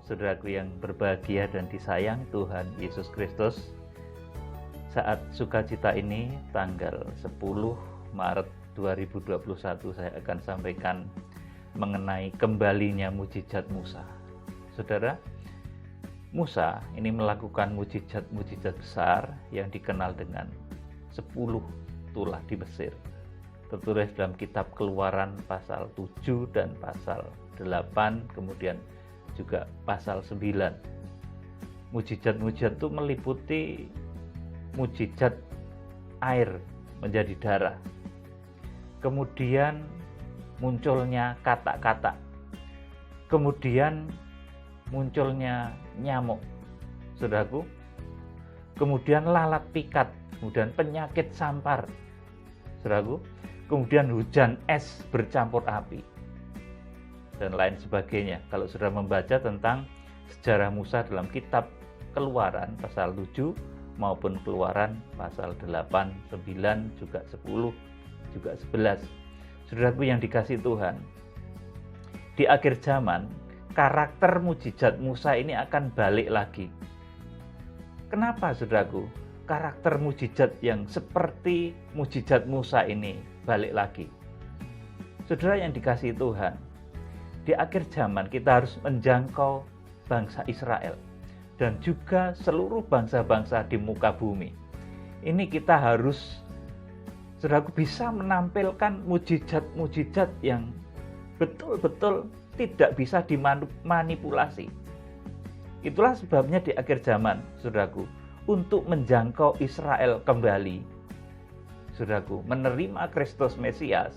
saudaraku yang berbahagia dan disayang Tuhan Yesus Kristus. Saat sukacita ini tanggal 10 Maret 2021 saya akan sampaikan mengenai kembalinya mujizat Musa. Saudara, Musa ini melakukan mujizat-mujizat besar yang dikenal dengan 10 tulah di Mesir. Tertulis dalam kitab Keluaran pasal 7 dan pasal 8, kemudian juga pasal 9. Mujizat-mujizat itu meliputi mujizat air menjadi darah. Kemudian munculnya katak-katak. Kemudian munculnya nyamuk, saudaraku. Kemudian lalat pikat, kemudian penyakit sampar, saudaraku. Kemudian hujan es bercampur api, dan lain sebagainya. Kalau sudah membaca tentang sejarah Musa dalam kitab Keluaran pasal 7 maupun Keluaran pasal 8, 9, juga 10, juga 11. Saudaraku yang dikasihi Tuhan, di akhir zaman karakter mujizat Musa ini akan balik lagi. Kenapa saudaraku? Karakter mujizat yang seperti mujizat Musa ini balik lagi. Saudara yang dikasihi Tuhan, di akhir zaman kita harus menjangkau bangsa Israel dan juga seluruh bangsa-bangsa di muka bumi. Ini kita harus, saudaraku, bisa menampilkan mujizat-mujizat yang betul-betul tidak bisa dimanipulasi. Itulah sebabnya di akhir zaman, saudaraku, untuk menjangkau Israel kembali, saudaraku, menerima Kristus Mesias.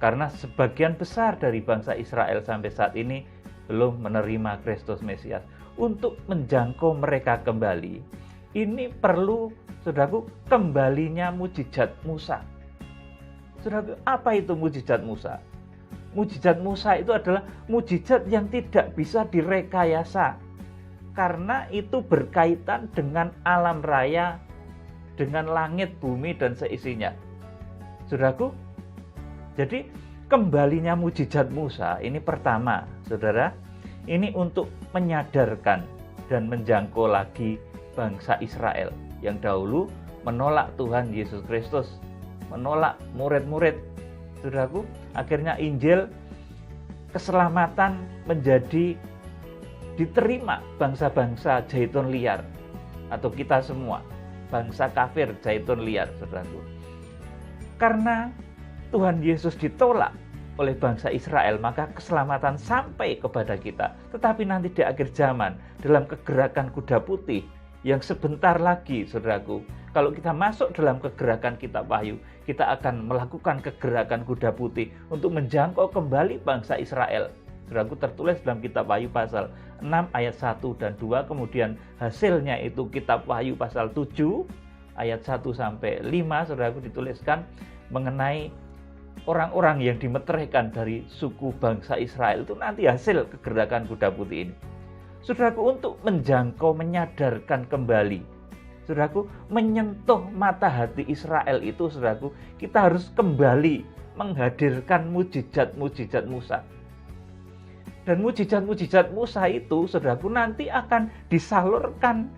Karena sebagian besar dari bangsa Israel sampai saat ini belum menerima Kristus Mesias. Untuk menjangkau mereka kembali, ini perlu, saudaraku, kembalinya mujizat Musa. Saudaraku, apa itu mujizat Musa? Mujizat Musa itu adalah mujizat yang tidak bisa direkayasa, karena itu berkaitan dengan alam raya, dengan langit, bumi, dan seisinya. Saudaraku, jadi kembalinya mujizat Musa ini pertama, saudara, ini untuk menyadarkan dan menjangkau lagi bangsa Israel yang dahulu menolak Tuhan Yesus Kristus, menolak murid-murid. Saudaraku, akhirnya Injil keselamatan menjadi diterima bangsa-bangsa Zaitun liar, atau kita semua bangsa kafir Zaitun liar, saudaraku. Karena Tuhan Yesus ditolak oleh bangsa Israel, maka keselamatan sampai kepada kita. Tetapi nanti di akhir zaman, dalam kegerakan kuda putih yang sebentar lagi, saudaraku, kalau kita masuk dalam kegerakan kitab Wahyu, kita akan melakukan kegerakan kuda putih untuk menjangkau kembali bangsa Israel. Saudaraku, tertulis dalam kitab Wahyu pasal 6 ayat 1 dan 2, kemudian hasilnya itu kitab Wahyu pasal 7 ayat 1 sampai 5, saudaraku, dituliskan mengenai orang-orang yang dimeteraikan dari suku bangsa Israel. Itu nanti hasil kegerakan kuda putih ini. Saudaraku, untuk menjangkau, menyadarkan kembali, saudaraku, menyentuh mata hati Israel itu, saudaraku, kita harus kembali menghadirkan mujizat-mujizat Musa. Dan mujizat-mujizat Musa itu, saudaraku, nanti akan disalurkan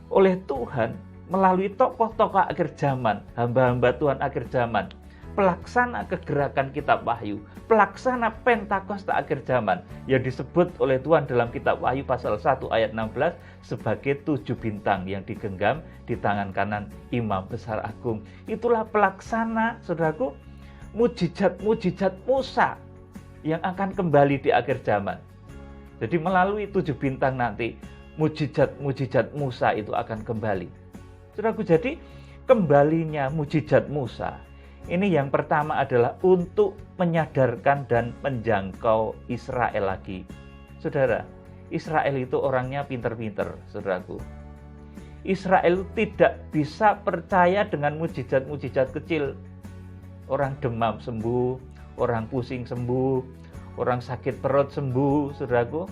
oleh Tuhan melalui tokoh-tokoh akhir zaman, hamba-hamba Tuhan akhir zaman, pelaksana kegerakan kitab Wahyu, pelaksana Pentakosta akhir zaman yang disebut oleh Tuhan dalam kitab Wahyu pasal 1 ayat 16 sebagai 7 bintang yang digenggam di tangan kanan Imam Besar Agung. Itulah pelaksana, saudaraku, mujizat-mujizat Musa yang akan kembali di akhir zaman. Jadi melalui 7 bintang nanti, mujizat-mujizat Musa itu akan kembali. Saudaraku, jadi kembalinya mujizat Musa ini yang pertama adalah untuk menyadarkan dan menjangkau Israel lagi. Saudara, Israel itu orangnya pinter-pinter, saudaraku. Israel tidak bisa percaya dengan mujizat-mujizat kecil. Orang demam sembuh, orang pusing sembuh, orang sakit perut sembuh, saudaraku.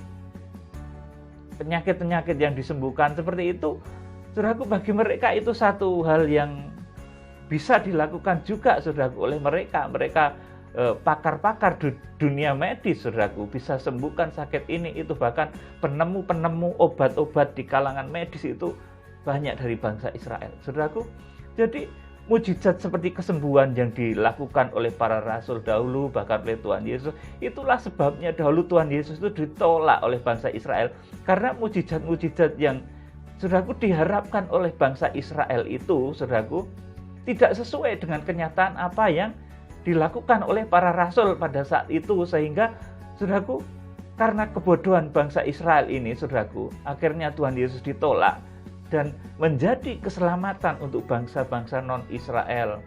Penyakit-penyakit yang disembuhkan seperti itu, saudaraku, bagi mereka itu satu hal yang bisa dilakukan juga, saudaraku, oleh mereka. Mereka pakar-pakar dunia medis, saudaraku, bisa sembuhkan sakit ini itu, bahkan penemu-penemu obat-obat di kalangan medis itu banyak dari bangsa Israel, saudaraku. Jadi mujizat seperti kesembuhan yang dilakukan oleh para rasul dahulu, bahkan oleh Tuhan Yesus, itulah sebabnya dahulu Tuhan Yesus itu ditolak oleh bangsa Israel, karena mujizat-mujizat yang, saudaraku, diharapkan oleh bangsa Israel itu, saudaraku, tidak sesuai dengan kenyataan apa yang dilakukan oleh para rasul pada saat itu, sehingga, saudaraku, karena kebodohan bangsa Israel ini, saudaraku, akhirnya Tuhan Yesus ditolak dan menjadi keselamatan untuk bangsa-bangsa non-Israel.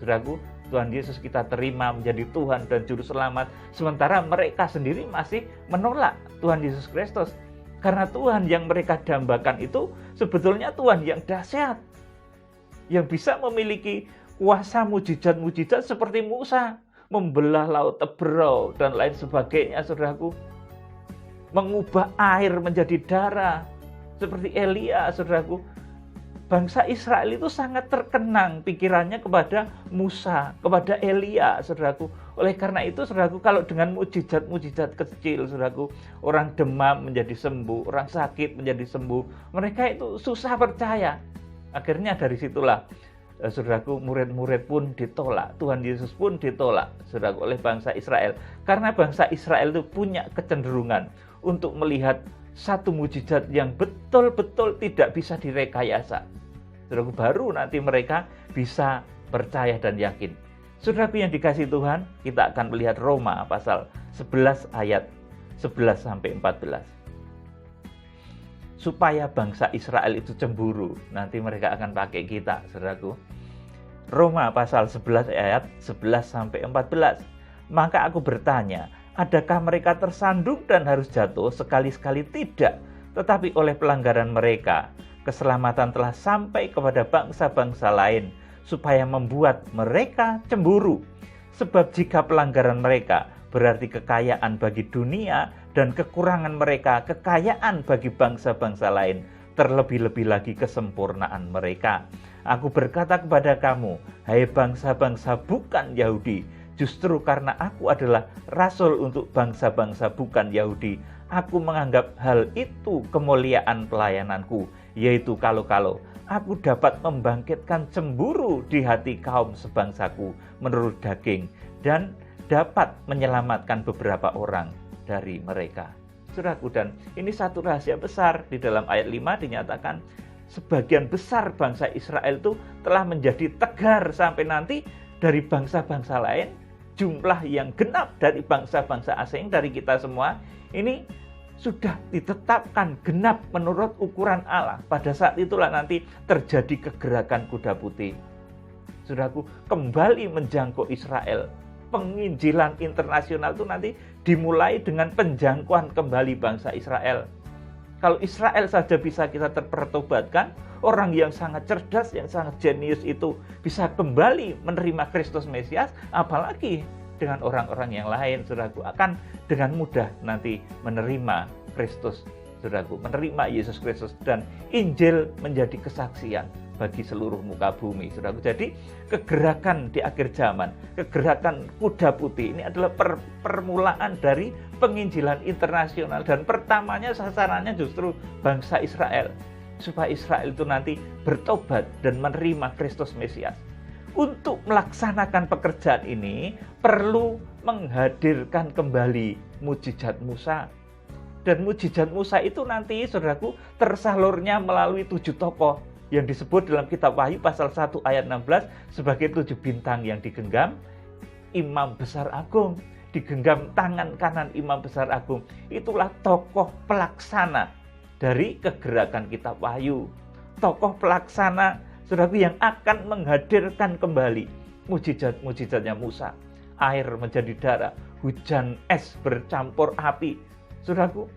Saudaraku, Tuhan Yesus kita terima menjadi Tuhan dan Juru Selamat, sementara mereka sendiri masih menolak Tuhan Yesus Kristus. Karena Tuhan yang mereka dambakan itu sebetulnya Tuhan yang dahsyat, yang bisa memiliki kuasa mujizat-mujizat seperti Musa, membelah laut Teberau dan lain sebagainya, saudaraku. Mengubah air menjadi darah, seperti Elia, saudaraku. Bangsa Israel itu sangat terkenang pikirannya kepada Musa, kepada Elia, saudaraku. Oleh karena itu, saudaraku, kalau dengan mujizat-mujizat kecil, saudaraku, orang demam menjadi sembuh, orang sakit menjadi sembuh, mereka itu susah percaya. Akhirnya dari situlah, saudaraku, murid-murid pun ditolak, Tuhan Yesus pun ditolak, saudaraku, oleh bangsa Israel. Karena bangsa Israel itu punya kecenderungan untuk melihat satu mujizat yang betul-betul tidak bisa direkayasa. Saudaraku, baru nanti mereka bisa percaya dan yakin. Saudaraku yang dikasihi Tuhan, kita akan melihat Roma pasal 11 ayat 11-14. Supaya bangsa Israel itu cemburu, nanti mereka akan pakai kita, saudaraku. Roma pasal 11 ayat 11-14. Maka aku bertanya, adakah mereka tersandung dan harus jatuh? Sekali-sekali tidak, tetapi oleh pelanggaran mereka, keselamatan telah sampai kepada bangsa-bangsa lain, supaya membuat mereka cemburu. Sebab jika pelanggaran mereka berarti kekayaan bagi dunia, dan kekurangan mereka kekayaan bagi bangsa-bangsa lain, terlebih-lebih lagi kesempurnaan mereka. Aku berkata kepada kamu, hai bangsa-bangsa bukan Yahudi, justru karena aku adalah rasul untuk bangsa-bangsa bukan Yahudi, aku menganggap hal itu kemuliaan pelayananku, yaitu kalau aku dapat membangkitkan cemburu di hati kaum sebangsaku menurut daging, dan dapat menyelamatkan beberapa orang dari mereka. Saudaraku, dan ini satu rahasia besar. Di dalam ayat 5 dinyatakan sebagian besar bangsa Israel itu telah menjadi tegar sampai nanti dari bangsa-bangsa lain, jumlah yang genap dari bangsa-bangsa asing, dari kita semua, ini sudah ditetapkan genap menurut ukuran Allah. Pada saat itulah nanti terjadi kegerakan kuda putih. Saudaraku, kembali menjangkau Israel. Penginjilan internasional itu nanti dimulai dengan penjangkauan kembali bangsa Israel. Kalau Israel saja bisa kita terpertobatkan, orang yang sangat cerdas, yang sangat jenius itu bisa kembali menerima Kristus Mesias, apalagi dengan orang-orang yang lain, saudaraku, akan dengan mudah nanti menerima Kristus, saudaraku, menerima Yesus Kristus, dan Injil menjadi kesaksian bagi seluruh muka bumi, saudaraku. Jadi kegerakan di akhir zaman, kegerakan kuda putih ini adalah permulaan dari penginjilan internasional, dan pertamanya sasarannya justru bangsa Israel, supaya Israel itu nanti bertobat dan menerima Kristus Mesias. Untuk melaksanakan pekerjaan ini perlu menghadirkan kembali mujizat Musa. Dan mujizat Musa itu nanti, saudaraku, tersalurnya melalui 7 tokoh yang disebut dalam kitab Wahyu pasal 1 ayat 16 sebagai 7 bintang yang digenggam Imam Besar Agung, digenggam tangan kanan Imam Besar Agung. Itulah tokoh pelaksana dari kegerakan kitab Wahyu. Tokoh pelaksana, saudaraku, yang akan menghadirkan kembali mujizat-mujizatnya Musa. Air menjadi darah, hujan es bercampur api. Saudaraku,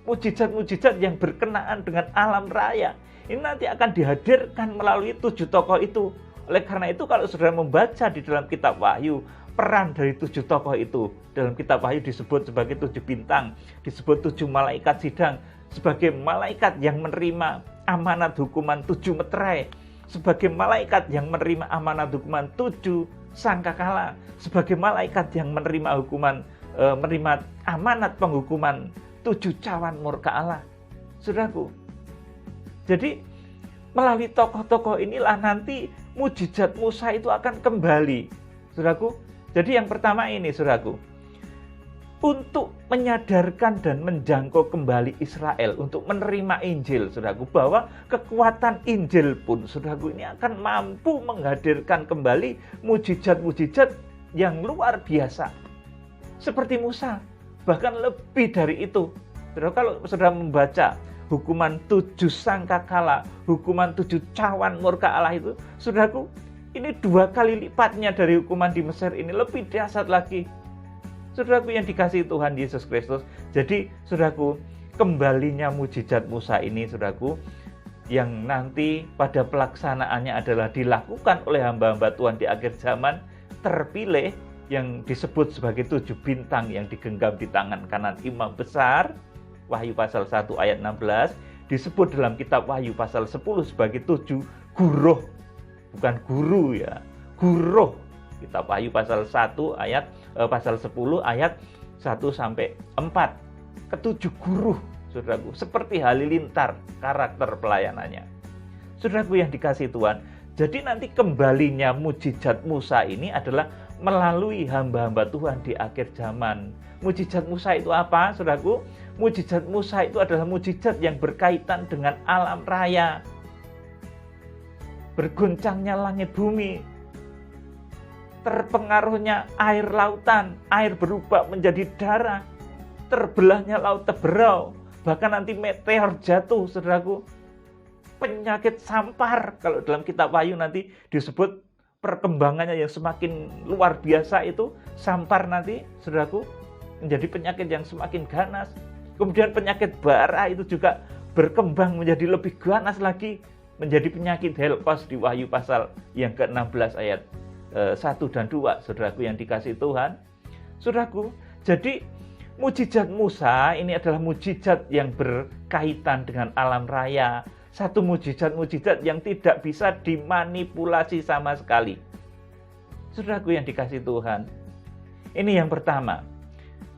mujizat-mujizat yang berkenaan dengan alam raya ini nanti akan dihadirkan melalui 7 tokoh itu. Oleh karena itu, kalau saudara membaca di dalam kitab Wahyu, peran dari 7 tokoh itu dalam kitab Wahyu disebut sebagai 7 bintang, disebut 7 malaikat sidang, sebagai malaikat yang menerima amanat hukuman 7 meterai, sebagai malaikat yang menerima amanat hukuman 7 sangkakala, sebagai malaikat yang menerima menerima amanat penghukuman 7 cawan murka Allah. Saudaraku, jadi melalui tokoh-tokoh inilah nanti mujizat Musa itu akan kembali. Saudaraku, jadi yang pertama ini, saudaraku, untuk menyadarkan dan menjangkau kembali Israel untuk menerima Injil, saudaraku, bahwa kekuatan Injil pun, saudaraku, ini akan mampu menghadirkan kembali mujizat-mujizat yang luar biasa. Seperti Musa, bahkan lebih dari itu. Saudara, kalau saudara membaca hukuman 7 sangkakala, hukuman 7 cawan murka Allah itu, saudaraku, ini 2 kali lipatnya dari hukuman di Mesir ini, lebih dahsyat lagi. Saudaraku yang dikasihi Tuhan Yesus Kristus. Jadi, saudaraku, kembalinya mujizat Musa ini, saudaraku, yang nanti pada pelaksanaannya adalah dilakukan oleh hamba-hamba Tuhan di akhir zaman, terpilih, yang disebut sebagai 7 bintang yang digenggam di tangan kanan imam besar, Wahyu pasal 1 ayat 16, disebut dalam kitab Wahyu pasal 10 sebagai 7 guruh, bukan guru ya, guruh. Kitab Wahyu pasal 1 ayat pasal 10 ayat 1 sampai 4. Ketujuh guruh, saudaraku, seperti halilintar karakter pelayanannya. Saudaraku yang dikasihi Tuhan, jadi nanti kembalinya mujizat Musa ini adalah melalui hamba-hamba Tuhan di akhir zaman. Mujizat Musa itu apa, saudaraku? Mujizat Musa itu adalah mujizat yang berkaitan dengan alam raya. Berguncangnya langit bumi, terpengaruhnya air lautan, air berubah menjadi darah, terbelahnya laut Teberau, bahkan nanti meteor jatuh, saudaraku. Penyakit sampar, kalau dalam kitab Wahyu nanti disebut perkembangannya yang semakin luar biasa itu, sampar nanti, saudaraku, menjadi penyakit yang semakin ganas. Kemudian penyakit bara itu juga berkembang menjadi lebih ganas lagi, menjadi penyakit Helkos di Wahyu pasal yang ke-16 ayat 1 dan 2, saudaraku yang dikasihi Tuhan. Saudaraku, jadi mujizat Musa ini adalah mujizat yang berkaitan dengan alam raya. Satu mujizat-mujizat yang tidak bisa dimanipulasi sama sekali. Saudaraku yang dikasihi Tuhan, ini yang pertama.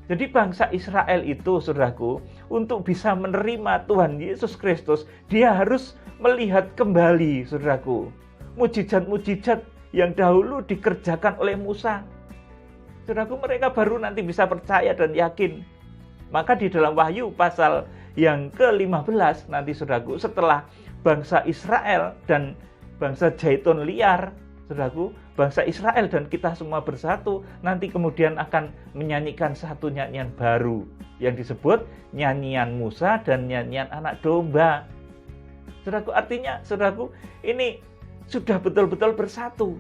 Jadi bangsa Israel itu, saudaraku, untuk bisa menerima Tuhan Yesus Kristus, dia harus melihat kembali, saudaraku, mujizat-mujizat yang dahulu dikerjakan oleh Musa. Saudaraku, mereka baru nanti bisa percaya dan yakin. Maka di dalam Wahyu pasal yang ke-15 nanti, saudaraku, setelah bangsa Israel dan bangsa Zaitun liar, saudaraku, bangsa Israel dan kita semua bersatu, nanti kemudian akan menyanyikan satu nyanyian baru yang disebut nyanyian Musa dan nyanyian anak domba. Saudaraku, artinya, saudaraku, ini sudah betul-betul bersatu.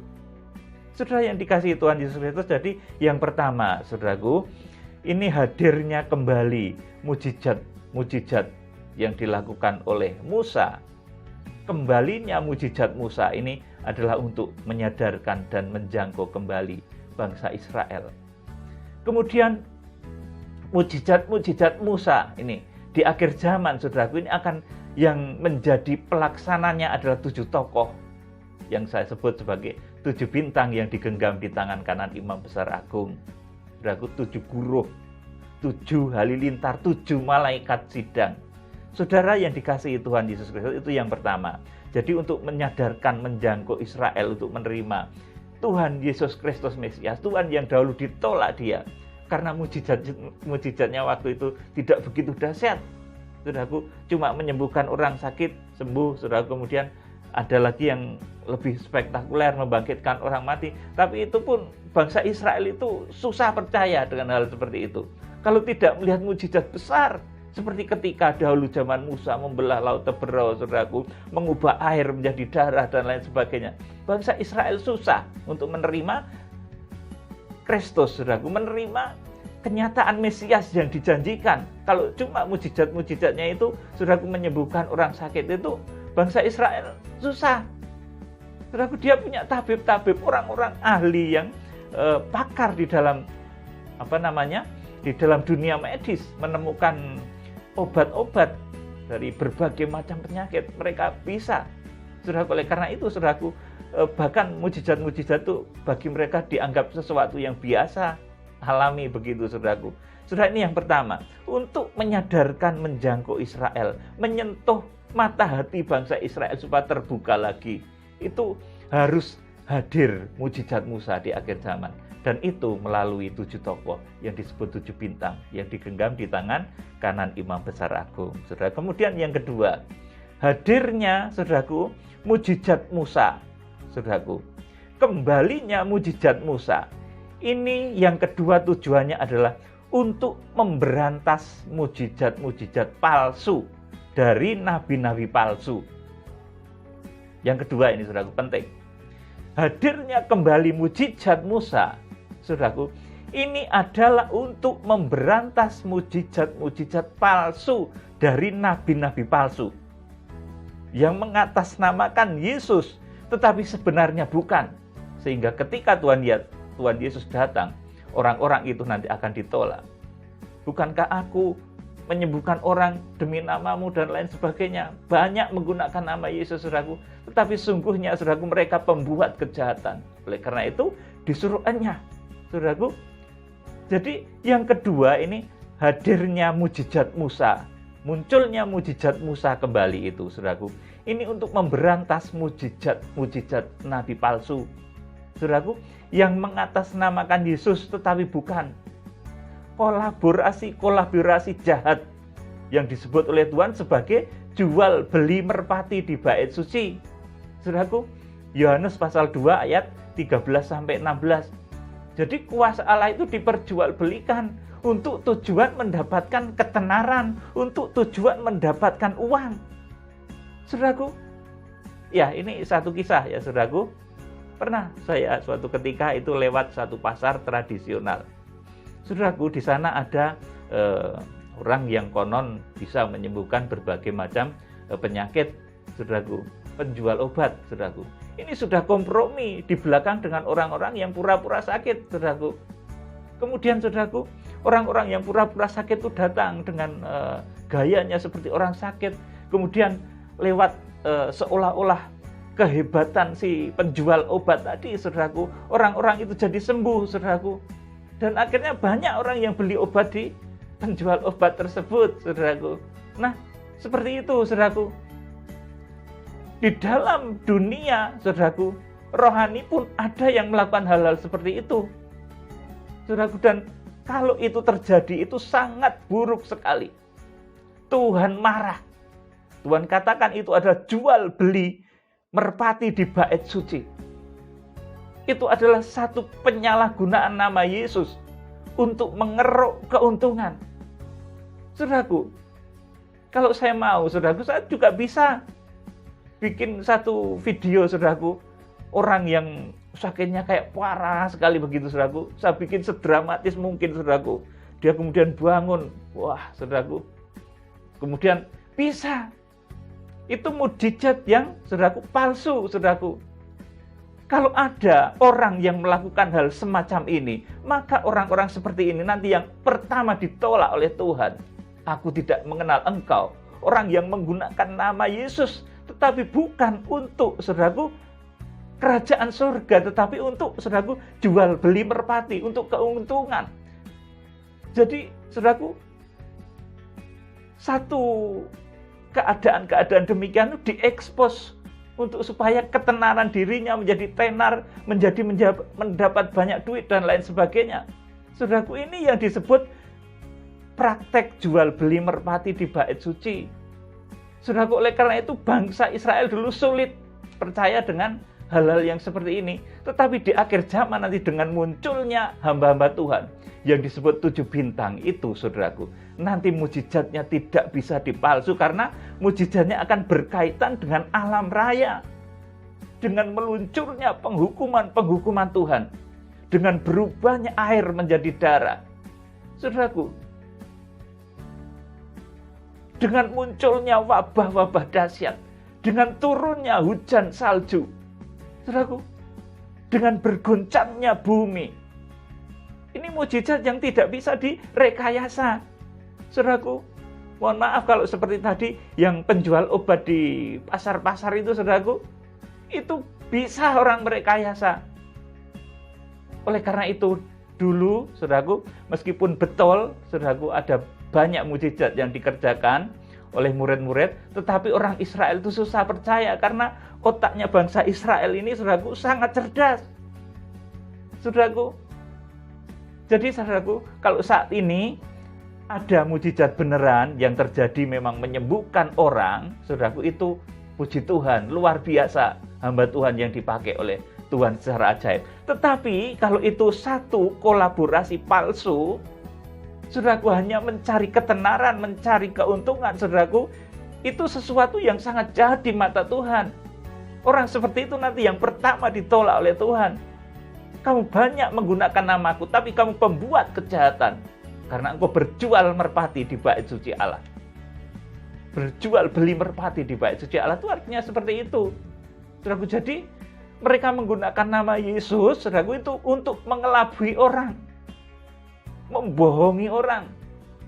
Saudara yang dikasihi Tuhan Yesus Kristus, jadi yang pertama, saudaraku, ini hadirnya kembali mujizat yang dilakukan oleh Musa. Kembalinya mujizat Musa ini adalah untuk menyadarkan dan menjangkau kembali bangsa Israel. Kemudian mujizat-mujizat Musa ini di akhir zaman, saudaraku, ini akan yang menjadi pelaksananya adalah 7 tokoh yang saya sebut sebagai 7 bintang yang digenggam di tangan kanan imam besar agung. Saudaraku, 7 guruh, 7 halilintar, 7 malaikat sidang. Saudara yang dikasihi Tuhan Yesus Kristus, itu yang pertama. Jadi untuk menyadarkan, menjangkau Israel untuk menerima Tuhan Yesus Kristus Mesias, Tuhan yang dahulu ditolak dia karena mujizatnya waktu itu tidak begitu dahsyat. Saudaraku, cuma menyembuhkan orang sakit, sembuh. Saudaraku, kemudian ada lagi yang lebih spektakuler, membangkitkan orang mati. Tapi itu pun bangsa Israel itu susah percaya dengan hal seperti itu kalau tidak melihat mujizat besar. Seperti ketika dahulu zaman Musa membelah laut Teberau, saudaraku, mengubah air menjadi darah dan lain sebagainya. Bangsa Israel susah untuk menerima Kristus, saudaraku, menerima kenyataan Mesias yang dijanjikan. Kalau cuma mujizat-mujizatnya itu, saudaraku, menyembuhkan orang sakit itu, bangsa Israel susah. Saudaraku, dia punya tabib-tabib, orang-orang ahli yang pakar di dalam di dalam dunia medis, menemukan obat-obat dari berbagai macam penyakit. Mereka bisa. Saudaraku, oleh karena itu, saudaraku, bahkan mujizat-mujizat itu bagi mereka dianggap sesuatu yang biasa, alami begitu saudaraku. Saudara, ini yang pertama, untuk menyadarkan, menjangkau Israel, menyentuh mata hati bangsa Israel supaya terbuka lagi. Itu harus hadir mujizat Musa di akhir zaman. Dan itu melalui 7 tokoh yang disebut 7 bintang yang digenggam di tangan kanan Imam Besar Agung. Saudara, kemudian yang kedua, hadirnya saudaraku mujizat Musa. Saudaraku, kembalinya mujizat Musa. Ini yang kedua tujuannya adalah untuk memberantas mujizat-mujizat palsu dari nabi-nabi palsu. Yang kedua ini saudaraku penting. Hadirnya kembali mujizat Musa, saudaraku, ini adalah untuk memberantas mujizat-mujizat palsu dari nabi-nabi palsu yang mengatasnamakan Yesus, tetapi sebenarnya bukan. Sehingga ketika Tuhan Yesus datang, orang-orang itu nanti akan ditolak. Bukankah aku menyembuhkan orang demi namamu dan lain sebagainya? Banyak menggunakan nama Yesus, saudaraku. Tetapi sungguhnya, saudaraku, mereka pembuat kejahatan. Oleh karena itu, disuruh enyah, saudaraku. Jadi yang kedua ini hadirnya mujizat Musa. Munculnya mujizat Musa kembali itu, saudaraku. Ini untuk memberantas mujizat nabi palsu, saudaraku, yang mengatasnamakan Yesus tetapi bukan. Kolaborasi jahat yang disebut oleh Tuhan sebagai jual beli merpati di bait suci. Saudaraku, Yohanes pasal 2 ayat 13-16. Jadi kuasa Allah itu diperjualbelikan untuk tujuan mendapatkan ketenaran, untuk tujuan mendapatkan uang. Saudaraku, ya ini satu kisah ya saudaraku. Pernah saya suatu ketika itu lewat satu pasar tradisional. Saudaraku, di sana ada orang yang konon bisa menyembuhkan berbagai macam penyakit, saudaraku, penjual obat, saudaraku. Ini sudah kompromi di belakang dengan orang-orang yang pura-pura sakit, saudaraku. Kemudian, saudaraku, orang-orang yang pura-pura sakit itu datang dengan gayanya seperti orang sakit. Kemudian lewat seolah-olah kehebatan si penjual obat tadi, saudaraku, orang-orang itu jadi sembuh, saudaraku. Dan akhirnya banyak orang yang beli obat di penjual obat tersebut, saudaraku. Nah, seperti itu, saudaraku. Di dalam dunia, saudaraku, rohani pun ada yang melakukan hal-hal seperti itu, saudaraku. Dan kalau itu terjadi, itu sangat buruk sekali. Tuhan marah. Tuhan katakan itu adalah jual beli merpati di bait suci. Itu adalah satu penyalahgunaan nama Yesus untuk mengeruk keuntungan. Saudaraku, kalau saya mau, saudaraku, saya juga bisa bikin satu video, saudaraku, orang yang sakitnya kayak parah sekali begitu, saudaraku. Saya bikin sedramatis mungkin, saudaraku. Dia kemudian bangun, wah, saudaraku. Kemudian bisa. Itu mujizat yang, saudaraku, palsu, saudaraku. Kalau ada orang yang melakukan hal semacam ini, maka orang-orang seperti ini nanti yang pertama ditolak oleh Tuhan. Aku tidak mengenal engkau, orang yang menggunakan nama Yesus, tetapi bukan untuk, saudaraku, kerajaan surga, tetapi untuk, saudaraku, jual beli merpati, untuk keuntungan. Jadi, saudaraku, satu keadaan-keadaan demikian itu diekspos untuk supaya ketenaran dirinya menjadi tenar, mendapat banyak duit dan lain sebagainya. Saudaraku, ini yang disebut praktek jual beli merpati di bait suci. Saudaraku, oleh karena itu bangsa Israel dulu sulit percaya dengan hal-hal yang seperti ini. Tetapi di akhir zaman nanti dengan munculnya hamba-hamba Tuhan yang disebut 7 bintang itu, saudaraku, nanti mujizatnya tidak bisa dipalsu karena mujizatnya akan berkaitan dengan alam raya. Dengan meluncurnya penghukuman Tuhan. Dengan berubahnya air menjadi darah. Saudaraku, dengan munculnya wabah-wabah dahsyat. Dengan turunnya hujan salju. Saudaraku, dengan bergoncangnya bumi. Ini mujizat yang tidak bisa direkayasa. Saudaraku, mohon maaf kalau seperti tadi yang penjual obat di pasar-pasar itu, saudaraku, itu Bisa orang merekayasa. Oleh karena itu dulu, saudaraku, meskipun betul, saudaraku, ada banyak mujizat yang dikerjakan oleh murid-murid, tetapi orang Israel itu susah percaya karena otaknya bangsa Israel ini, saudaraku, sangat cerdas. Saudaraku, jadi saudaraku, kalau saat ini ada mujizat beneran yang terjadi memang menyembuhkan orang, saudaraku, itu puji Tuhan, luar biasa hamba Tuhan yang dipakai oleh Tuhan secara ajaib. Tetapi kalau itu satu kolaborasi palsu, saudaraku, hanya mencari ketenaran, mencari keuntungan, saudaraku, itu sesuatu yang sangat jahat di mata Tuhan. Orang seperti itu nanti yang pertama ditolak oleh Tuhan. Kamu banyak menggunakan namaku, tapi kamu pembuat kejahatan. Karena engkau berjual merpati di bait suci Allah. Berjual beli merpati di bait suci Allah itu artinya seperti itu. Saudaraku, jadi mereka menggunakan nama Yesus, saudaraku, itu untuk mengelabui orang. Membohongi orang,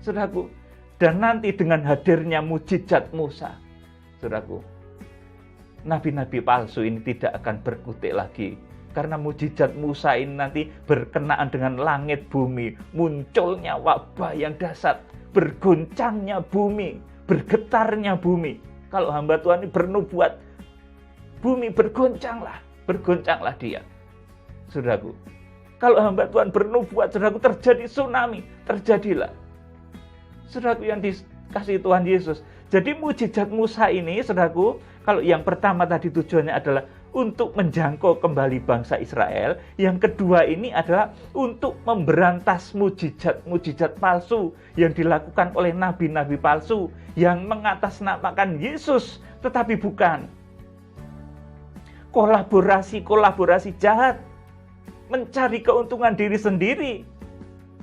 saudaraku. Dan nanti dengan hadirnya mujizat Musa, saudaraku, nabi-nabi palsu ini tidak akan berkutik lagi. Karena mujizat Musa ini nanti berkenaan dengan langit bumi, munculnya wabah yang dahsyat, bergoncangnya bumi, bergetarnya bumi. Kalau hamba Tuhan ini bernubuat, bumi bergoncanglah dia. Saudaraku, kalau hamba Tuhan bernubuat, saudaraku, terjadi tsunami, terjadilah. Saudaraku yang dikasihi Tuhan Yesus. Jadi mujizat Musa ini, saudaraku, kalau yang pertama tadi tujuannya adalah untuk menjangkau kembali bangsa Israel. Yang kedua ini adalah untuk memberantas mujizat-mujizat palsu yang dilakukan oleh nabi-nabi palsu yang mengatasnamakan Yesus, tetapi bukan. Kolaborasi jahat, mencari keuntungan diri sendiri,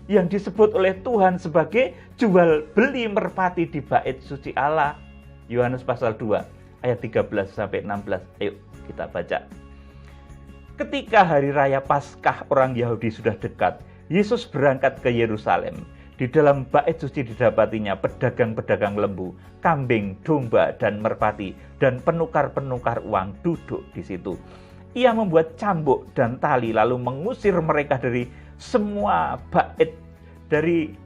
yang disebut oleh Tuhan sebagai jual beli merpati di bait suci Allah. Yohanes pasal 2 ayat 13 sampai 16. Ayo kita baca. Ketika hari raya Paskah orang Yahudi sudah dekat, Yesus berangkat ke Yerusalem. Di dalam bait suci didapatinya pedagang-pedagang lembu, kambing, domba, dan merpati, dan penukar-penukar uang duduk di situ. Ia membuat cambuk dan tali lalu mengusir mereka dari semua bait, dari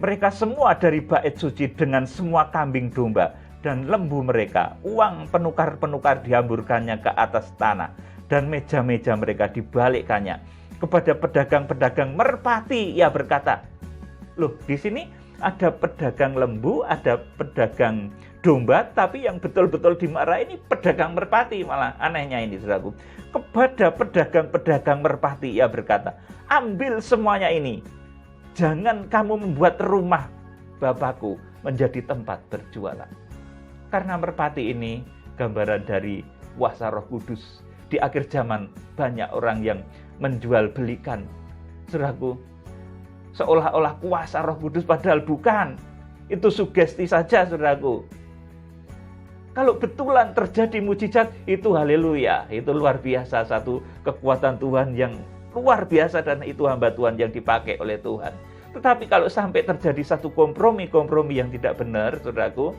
mereka semua dari bait suci dengan semua kambing domba dan lembu mereka. Uang penukar-penukar dihamburkannya ke atas tanah dan meja-meja mereka dibalikkannya. Kepada pedagang-pedagang merpati ia berkata, loh, di sini ada pedagang lembu, ada pedagang domba, tapi yang betul-betul dimarah ini pedagang merpati. Malah anehnya ini, saudaraku. Kepada pedagang-pedagang merpati ia berkata, ambil semuanya ini. Jangan kamu membuat rumah Bapakku menjadi tempat berjualan. Karena merpati ini gambaran dari kuasa Roh Kudus. Di akhir zaman banyak orang yang menjual belikan, saudaraku, seolah-olah kuasa Roh Kudus, padahal bukan. Itu sugesti saja, saudaraku. Kalau betulan terjadi mujizat, itu haleluya. Itu luar biasa, satu kekuatan Tuhan yang luar biasa, dan itu hamba Tuhan yang dipakai oleh Tuhan. Tetapi kalau sampai terjadi satu kompromi yang tidak benar, saudaraku,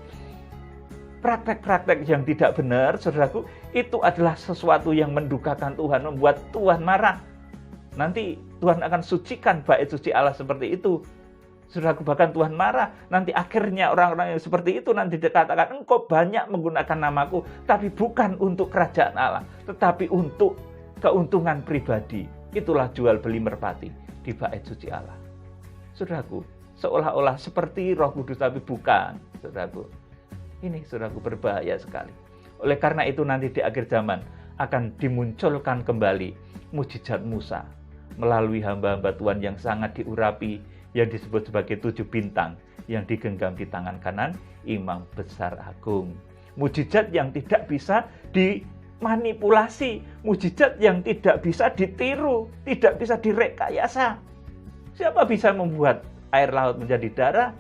praktek-praktek yang tidak benar, saudaraku, itu adalah sesuatu yang mendukakan Tuhan, membuat Tuhan marah. Nanti Tuhan akan sucikan bait suci Allah seperti itu. Saudaraku, bahkan Tuhan marah. Nanti akhirnya orang-orang yang seperti itu nanti dikatakan, engkau banyak menggunakan namaku, tapi bukan untuk kerajaan Allah, tetapi untuk keuntungan pribadi. Itulah jual beli merpati di bait suci Allah. Saudaraku, seolah-olah seperti Roh Kudus, tapi bukan, saudaraku. Ini, saudaraku, berbahaya sekali. Oleh karena itu nanti di akhir zaman akan dimunculkan kembali mujizat Musa melalui hamba-hamba Tuhan yang sangat diurapi, yang disebut sebagai 7 bintang yang digenggam di tangan kanan Imam Besar Agung. Mujizat yang tidak bisa dimanipulasi, mujizat yang tidak bisa ditiru, tidak bisa direkayasa. Siapa bisa membuat air laut menjadi darah?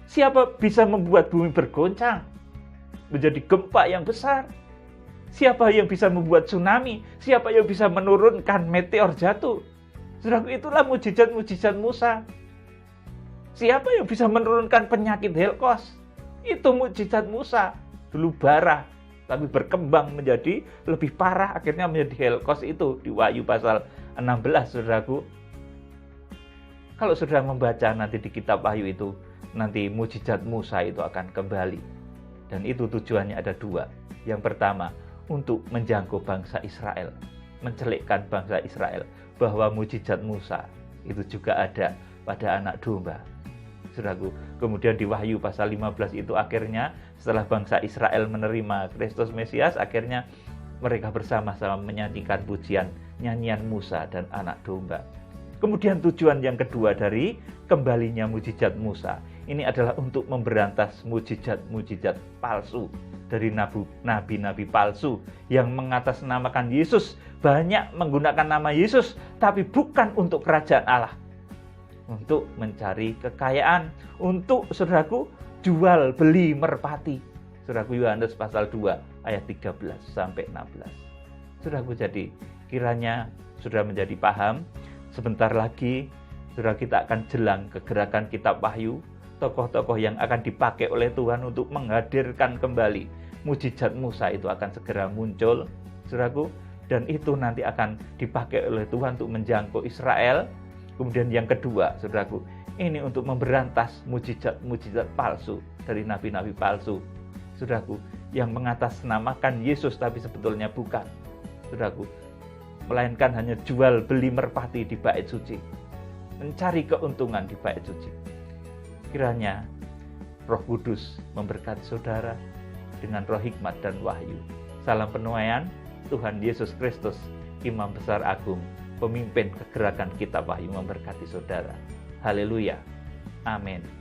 Siapa bisa membuat bumi bergoncang menjadi gempa yang besar? Siapa yang bisa membuat tsunami? Siapa yang bisa menurunkan meteor jatuh? Saudaraku, itulah mujizat-mujizat Musa. Siapa yang bisa menurunkan penyakit Helkos? Itu mujizat Musa. Dulu bara tapi berkembang menjadi lebih parah, akhirnya menjadi Helkos itu di Wahyu pasal 16, saudaraku. Kalau saudara membaca nanti di kitab Wahyu itu, nanti mujizat Musa itu akan kembali. Dan itu tujuannya ada dua. Yang pertama, untuk menjangkau bangsa Israel, mencelikkan bangsa Israel, bahwa mujizat Musa itu juga ada pada anak domba. Saudaraku, kemudian di Wahyu pasal 15 itu akhirnya setelah bangsa Israel menerima Kristus Mesias, akhirnya mereka bersama-sama menyanyikan pujian nyanyian Musa dan anak domba. Kemudian tujuan yang kedua dari kembalinya mujizat Musa, ini adalah untuk memberantas mujizat-mujizat palsu dari nabi-nabi palsu yang mengatasnamakan Yesus, banyak menggunakan nama Yesus, tapi bukan untuk kerajaan Allah, untuk mencari kekayaan, untuk, saudaraku, jual beli merpati. Saudaraku, Yohanes pasal 2 ayat 13 sampai 16. Saudaraku, jadi kiranya sudah menjadi paham. Sebentar lagi saudara kita akan jelang kegerakan kitab Wahyu, tokoh-tokoh yang akan dipakai oleh Tuhan untuk menghadirkan kembali mujizat Musa itu akan segera muncul, saudaraku, dan itu nanti akan dipakai oleh Tuhan untuk menjangkau Israel. Kemudian yang kedua, saudaraku, ini untuk memberantas mujizat-mujizat palsu dari nabi-nabi palsu, saudaraku, yang mengatasnamakan Yesus tapi sebetulnya bukan, saudaraku, melainkan hanya jual beli merpati di bait suci, mencari keuntungan di bait suci. Kiranya Roh Kudus memberkati saudara dengan roh hikmat dan wahyu. Salam penuaian Tuhan Yesus Kristus, Imam Besar Agung, pemimpin kegerakan kitab Wahyu, memberkati saudara. Haleluya. Amin.